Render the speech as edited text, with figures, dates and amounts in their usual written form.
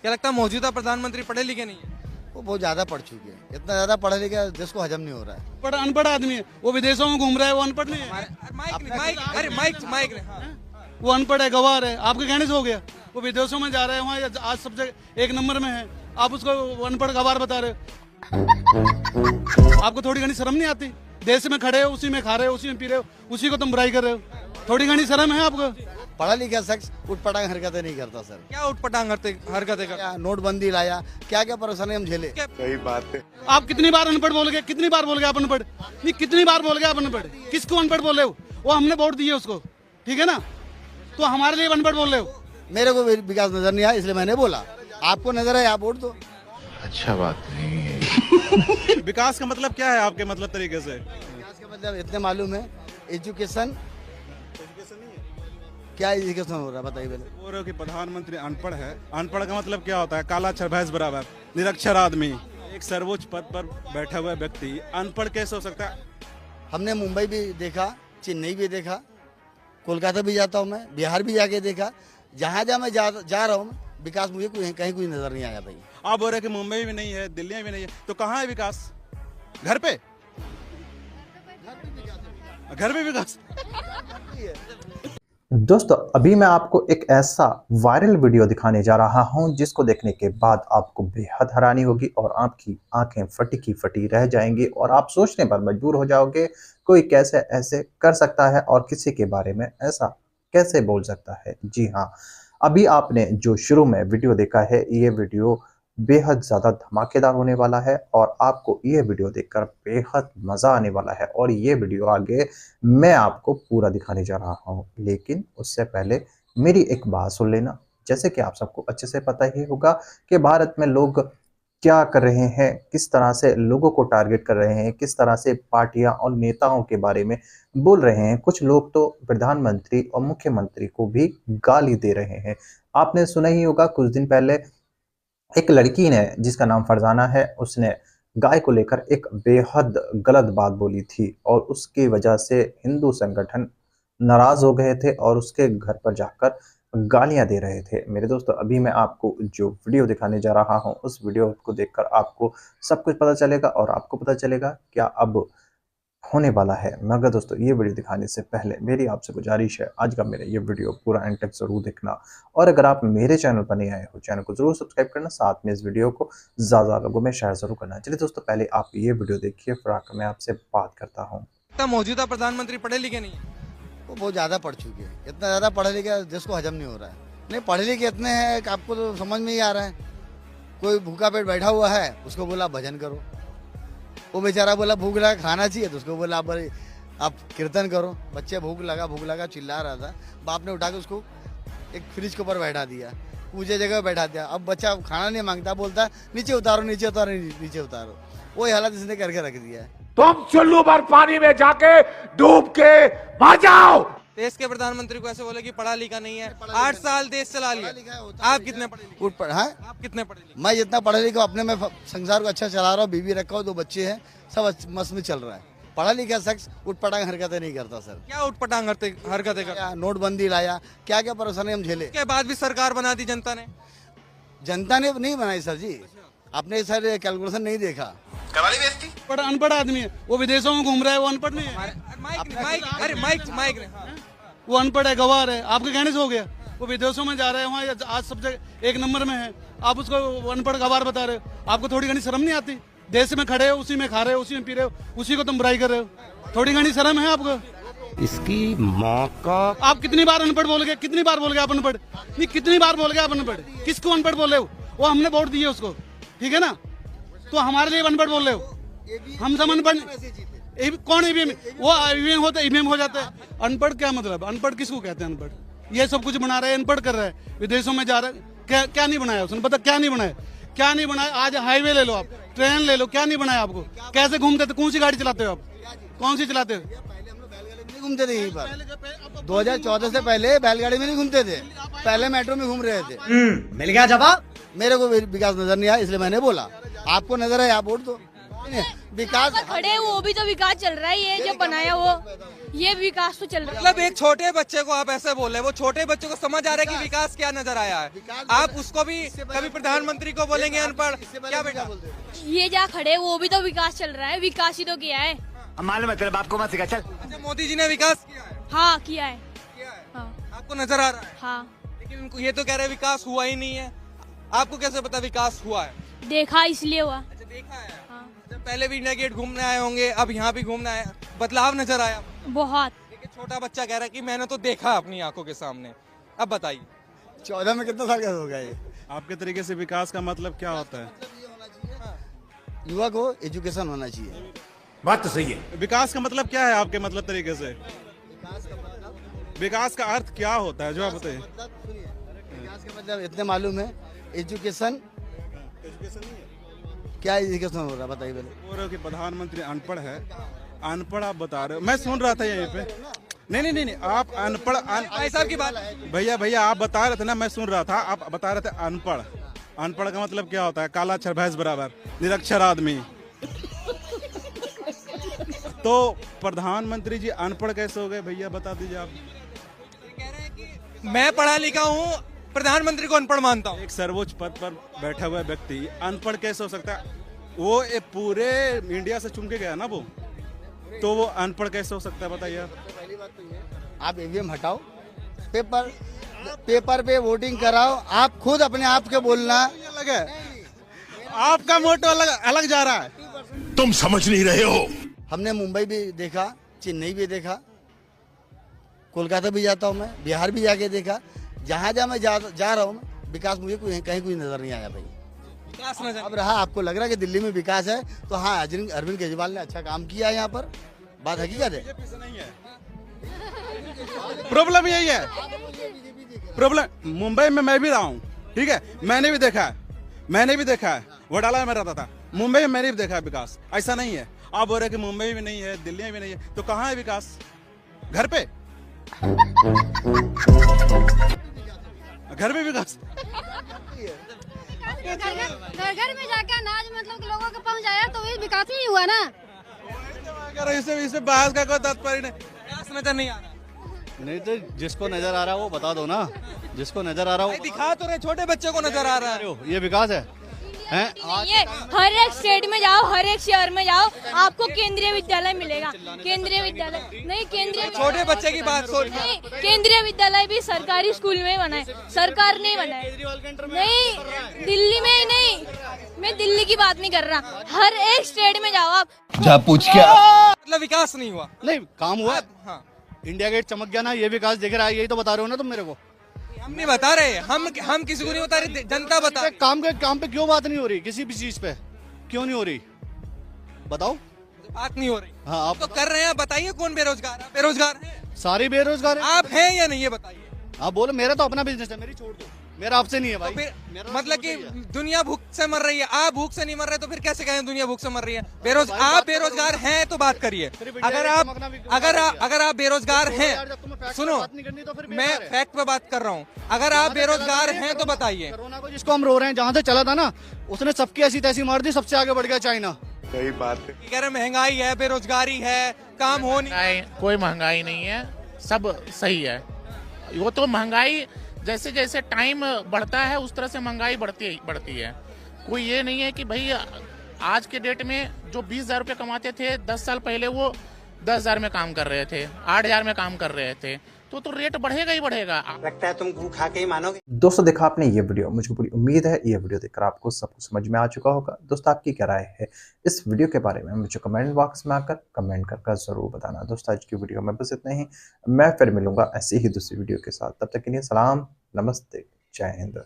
क्या लगता है मौजूदा प्रधानमंत्री पढ़े लिखे नहीं है? वो बहुत ज्यादा पढ़ चुके हैं, इतना ज्यादा पढ़े लिखे देश को हजम नहीं हो रहा है। पढ़ अनपढ़ आदमी है, वो विदेशों में घूम रहा है, वो अनपढ़ नहीं है। अरे माइक ने हाँ। वो अनपढ़ है, गवार है, आपके कहने से हो गया। वो विदेशों में जा रहा है, वहाँ आज सबसे एक नंबर में है, आप उसको अनपढ़ गवार बता रहे हो। आपको थोड़ी घनी शर्म नहीं आती? देश में खड़े हो, उसी में खा रहे हो, उसी में पी रहे हो, उसी को तुम बुराई कर रहे हो। थोड़ी घनी शर्म है आपको? पढ़ा लिखा शख्स उठपटांग हरकतें नहीं करता सर। क्या उठपटांग हरकतें कर? क्या नोटबंदी लाया, क्या क्या परेशानी हम झेले। सही बात है। आप कितनी बार अनपढ़ बोल गए, कितनी बार बोल गए आप अनपढ़? नहीं, कितनी बार बोल गए आप अनपढ़? किसको अनपढ़ बोल रहे हो? वो हमने वोट दिए उसको, ठीक है ना? तो हमारे लिए अनपढ़ बोल रहे हो? मेरे को विकास नजर नहीं आया, इसलिए मैंने बोला। आपको नजर है, आप वोट दो। अच्छा बात नहीं है। विकास का मतलब क्या है आपके मतलब तरीके से? विकास का मतलब इतने मालूम है, एजुकेशन क्या एजुकेशन हो रहा है बताइए पहले। बोल रहे हो कि प्रधानमंत्री अनपढ़ है। अनपढ़ का मतलब क्या होता है? काला अक्षर भैंस बराबर, निरक्षर आदमी। एक सर्वोच्च पद पर बैठा हुआ व्यक्ति अनपढ़ कैसे हो सकता है? हमने मुंबई भी देखा, चेन्नई भी देखा, कोलकाता भी जाता हूँ मैं, बिहार भी जाके देखा। जहाँ जहाँ मैं जा रहा हूँ, विकास मुझे कहीं कोई नजर नहीं आया भाई। आप बोल रहे हैं कि मुंबई भी नहीं है, दिल्ली में भी नहीं है, तो कहाँ है विकास? घर पे? घर पे विकास? दोस्तों अभी मैं आपको एक ऐसा वायरल वीडियो दिखाने जा रहा हूं जिसको देखने के बाद आपको बेहद हैरानी होगी और आपकी आंखें फटी की फटी रह जाएंगी और आप सोचने पर मजबूर हो जाओगे कोई कैसे ऐसे कर सकता है और किसी के बारे में ऐसा कैसे बोल सकता है। जी हाँ, अभी आपने जो शुरू में वीडियो देखा है ये वीडियो बेहद ज़्यादा धमाकेदार होने वाला है और आपको ये वीडियो देखकर बेहद मज़ा आने वाला है और ये वीडियो आगे मैं आपको पूरा दिखाने जा रहा हूँ। लेकिन उससे पहले मेरी एक बात सुन लेना। जैसे कि आप सबको अच्छे से पता ही होगा कि भारत में लोग क्या कर रहे हैं, किस तरह से लोगों को टारगेट कर रहे हैं, किस तरह से पार्टियां और नेताओं के बारे में बोल रहे हैं। कुछ लोग तो प्रधानमंत्री और मुख्यमंत्री को भी गाली दे रहे हैं। आपने सुना ही होगा कुछ दिन पहले एक लड़की ने जिसका नाम फरजाना है, उसने गाय को लेकर एक बेहद गलत बात बोली थी और उसकी वजह से हिंदू संगठन नाराज हो गए थे और उसके घर पर जाकर गालियां दे रहे थे। मेरे दोस्तों अभी मैं आपको जो वीडियो दिखाने जा रहा हूं उस वीडियो को देखकर आपको सब कुछ पता चलेगा और आपको पता चलेगा क्या अब होने वाला है। मगर दोस्तों ये वीडियो दिखाने से पहले मेरी आपसे गुजारिश है, आज का मेरा ये वीडियो पूरा एंड तक जरूर देखना और अगर आप मेरे चैनल पर नहीं आए हो चैनल को जरूर सब्सक्राइब करना, साथ में इस वीडियो को ज़्यादा लोगों में शेयर जरूर करना। चलिए दोस्तों पहले आप ये वीडियो देखिए फिर आकर मैं आपसे बात करता हूँ। क्या मौजूदा प्रधानमंत्री पढ़े लिखे नहीं है? वो बहुत ज्यादा पढ़ चुके हैं, इतना ज्यादा पढ़े लिखे देश को हजम नहीं हो रहा है। नहीं, पढ़े लिखे इतने हैं कि आपको तो समझ में ही आ रहा है। कोई भूखा पेट बैठा हुआ है, उसको बोला भजन करो। वो बेचारा बोला भूख लगा खाना चाहिए, तो उसको बोला आप कीर्तन करो। बच्चे भूख लगा चिल्ला रहा था, बाप ने उठा के उसको एक फ्रिज के ऊपर बैठा दिया, पूजे जगह बैठा दिया। अब बच्चा खाना नहीं मांगता, बोलता नीचे उतारो नीचे उतारो नीचे उतारो। वही हालत इसने करके रख दिया है। तुम चुल्लू भर पानी में जाके डूब के मर जाओ। देश के प्रधानमंत्री को ऐसे बोले कि पढ़ा लिखा नहीं है, 8 साल देश चला लिया। आप कितने पढ़े लिखे? हाँ, आप कितने पढ़े लिखे? मैं जितना पढ़े लिखा अपने में संसार को अच्छा चला रहा हूँ, बीवी रखा हूँ, 2 बच्चे हैं, सब मस्त में चल रहा है। पढ़ा लिखा शख्स उठपटांग हरकतें नहीं करता सर। क्या उठपटांग हरकतें कर? क्या नोटबंदी लाया, क्या क्या परेशानी हम झेले। के बाद भी सरकार बना दी जनता ने। जनता ने नहीं बनाई सर जी, आपने सर कैलकुलेशन नहीं देखा। पढ़ अनपढ़ आदमी है, वो विदेशों में घूम रहा है, वो अनपढ़ नहीं है। माइक ने हाँ। वो अनपढ़ है, गवार है, आपके कहने से हो गया। वो विदेशों में जा रहे हैं, वहाँ आज सबसे एक नंबर में है, आप उसको अनपढ़ गवार बता रहे हो। आपको थोड़ी घनी शर्म नहीं आती? देश में खड़े हो, उसी में खा रहे हो, उसी में पी रहे हो, उसी को तुम बुराई कर रहे हो। थोड़ी घनी शर्म है आपको? इसकी माँ का। आप कितनी बार अनपढ़ बोल गए, कितनी बार बोल गए आप अनपढ़? नहीं, कितनी बार बोल गए आप अनपढ़? किसको अनपढ़ बोल रहे हो? वो हमने वोट दिए उसको, ठीक है ना? तो हमारे लिए अनपढ़ बोल रहे हो? हम सब अनपढ़ कौन? ईवीएम वो ईवीएम होता है, ईवीएम हो जाता है। अनपढ़ क्या मतलब? अनपढ़ किसको कहते हैं? अनपढ़ ये सब कुछ बना रहे हैं, अनपढ़ कर रहे हैं, विदेशों में जा रहे हैं। क्या नहीं बनाया उसने? पता क्या नहीं बनाया? क्या नहीं बनाया? आज हाईवे ले लो, आप ट्रेन ले लो, क्या नहीं बनाया आपको? कैसे घूमते थे? कौन सी गाड़ी चलाते हो आप? कौन सी चलाते हो? नहीं घूमते थे यहीं पर। 2014 से पहले बैलगाड़ी में नहीं घूमते थे, पहले मेट्रो में घूम रहे थे। मिल गया जवाब। मेरे को विकास नजर नहीं आया, इसलिए मैंने बोला। आपको नजर है, आप वोट दो। विकास खड़े वो भी तो विकास चल रहा है, ये जो बनाया वो ये विकास तो चल रहा है। मतलब एक छोटे बच्चे को आप ऐसे बोल रहे हैं, वो छोटे बच्चे को समझ आ रहा है कि विकास क्या नजर आया है, आप उसको भी कभी प्रधानमंत्री को बोलेंगे अनपढ़? क्या बेटा? ये जा खड़े वो भी तो विकास चल रहा है, विकास ही तो किया है। मालूम है तेरे बाप को मत सिखा चल। अच्छा, मोदी जी ने विकास किया है? हाँ किया है। हाँ, आपको नजर आ रहा है? हाँ लेकिन उनको ये तो कह रहे हैं विकास हुआ ही नहीं है, आपको कैसे पता विकास हुआ है? देखा इसलिए हुआ। अच्छा, देखा है। हाँ अच्छा, पहले भी इंडिया गेट घूमने आए होंगे, अब यहाँ भी घूमने आए, बदलाव नजर आया? बहुत। लेकिन छोटा बच्चा कह रहा है कि मैंने तो देखा अपनी आंखों के सामने। अब बताइए 14 में कितना साल का हो गया ये? आपके तरीके से विकास का मतलब क्या होता है? युवा को एजुकेशन होना चाहिए। बात तो सही है। विकास का मतलब क्या है आपके मतलब तरीके से? विकास का अर्थ क्या होता है जो आप बताइए? विकास का मतलब इतने मालूम है, एजुकेशन क्या एजुकेशन हो रहा है बताइए पहले। बोल रहे हो कि प्रधानमंत्री अनपढ़ है, अनपढ़ आप बता रहे हो, मैं सुन रहा था यहीं पे। नहीं, आप अनपढ़ भाई साहब की बात, भैया आप बता रहे थे ना, मैं सुन रहा था, आप बता रहे थे अनपढ़। अनपढ़ का मतलब क्या होता है? काला अक्षर भैंस बराबर, निरक्षर आदमी। तो प्रधानमंत्री जी अनपढ़ कैसे हो गए भैया, बता दीजिए आप। मैं पढ़ा लिखा हूँ, प्रधानमंत्री को अनपढ़ मानता हूँ। एक सर्वोच्च पद पर बैठा हुआ व्यक्ति अनपढ़ कैसे हो सकता है? वो पूरे इंडिया से चुन के गया ना वो, तो वो अनपढ़ कैसे हो सकता है बताइए आप। आप ईवीएम हटाओ, पेपर पे वोटिंग कराओ, आप खुद अपने आप के बोलना अलग है, आपका मोटो अलग जा रहा है। तुम समझ नहीं रहे हो। हमने मुंबई भी देखा, चेन्नई भी देखा, कोलकाता भी जाता हूँ मैं, बिहार भी जाके देखा, जहाँ जहाँ मैं जा रहा हूँ विकास मुझे कहीं कोई नजर नहीं आया भाई। विकास नजर अब रहा आपको लग रहा है कि दिल्ली में विकास है, तो हाँ अरविंद केजरीवाल ने अच्छा काम किया है यहाँ पर, बात हकीकत है। प्रॉब्लम यही है, प्रॉब्लम मुंबई में मैं भी रहा हूँ, ठीक है, मैंने भी देखा है, वडाला में रहता था, मुंबई में मैंने भी देखा है विकास। ऐसा नहीं है आप बोल रहे कि मुंबई में नहीं है, दिल्ली में भी नहीं है, तो कहाँ है विकास? घर पे, घर में विकास। घर में जाके अनाज मतलब लोगों को पहुंचाया तो ये विकास नहीं हुआ ना। इसे बहस का कोई तात्पर्य नहीं। विकास नजर नहीं आ रहा। नहीं तो जिसको नजर आ रहा है वो बता दो ना, जिसको नजर आ रहा भाई दिखा तो रहे, छोटे बच्चे को नजर आ रहा है। ये विकास है ये हर एक स्टेट में जाओ, हर एक शहर में जाओ, आपको केंद्रीय विद्यालय मिलेगा। केंद्रीय विद्यालय नहीं, केंद्रीय छोटे बच्चे की बात सोच, नहीं, केंद्रीय विद्यालय भी सरकारी स्कूल में बना है, सरकार नहीं बना है। नहीं, दिल्ली में नहीं, मैं दिल्ली की बात नहीं कर रहा, हर एक स्टेट में जाओ आप। जा पूछ क्या मतलब विकास नहीं हुआ। नहीं काम हुआ। हाँ, इंडिया गेट चमक गया ना, ये विकास दिख रहा है, यही तो बता रहे हो ना तुम मेरे को। हम नहीं बता रहे, हम किसी को नहीं बता रहे, जनता बता रही। काम पे क्यों बात नहीं हो रही? किसी भी चीज पे क्यों नहीं हो रही बताओ? बात नहीं हो रही। हाँ आप तो कर रहे हैं, बताइए कौन बेरोजगार है? बेरोजगार है सारे बेरोजगार हैं। आप हैं या नहीं, ये बताइए। आप बोलो मेरा तो अपना बिजनेस है, मेरी छोड़ दो, मेरा आपसे नहीं है भाई। तो फिर मतलब कि दुनिया भूख से मर रही है, आप भूख से नहीं मर रहे, तो फिर कैसे कहें दुनिया भूख से मर रही है? आप बेरोजगार हैं तो बात करिए। अगर आप बेरोजगार हैं, सुनो मैं फैक्ट पे बात कर रहा हूँ, अगर आप बेरोजगार हैं तो बताइए। कोरोना को जिसको हम रो रहे हैं, जहाँ से चला था ना, उसने सबकी ऐसी तैसी मार दी, सबसे आगे बढ़ गया चाइना। सही बात है। कह रहे महंगाई है, बेरोजगारी है, काम हो नहीं। कोई महंगाई नहीं है, सब सही है। वो तो महंगाई जैसे जैसे टाइम बढ़ता है उस तरह से महंगाई बढ़ती है। कोई ये नहीं है कि भाई आज के डेट में जो 20,000 रुपये कमाते थे 10 साल पहले, वो 10,000 में काम कर रहे थे, 8,000 में काम कर रहे थे, तो रेट बढ़ेगा ही बढ़ेगा। लगता है तुम खा के ही मानोगे। दोस्तों देखा आपने ये वीडियो, मुझे पूरी उम्मीद है ये वीडियो देखकर आपको सब कुछ समझ में आ चुका होगा। दोस्तों आपकी क्या राय है इस वीडियो के बारे में, मुझे कमेंट बॉक्स में आकर कमेंट कर जरूर बताना। दोस्तों आज की वीडियो में बस इतना ही, मैं फिर मिलूंगा ऐसे ही दूसरी वीडियो के साथ। तब तक के लिए सलाम, नमस्ते, जय हिंद।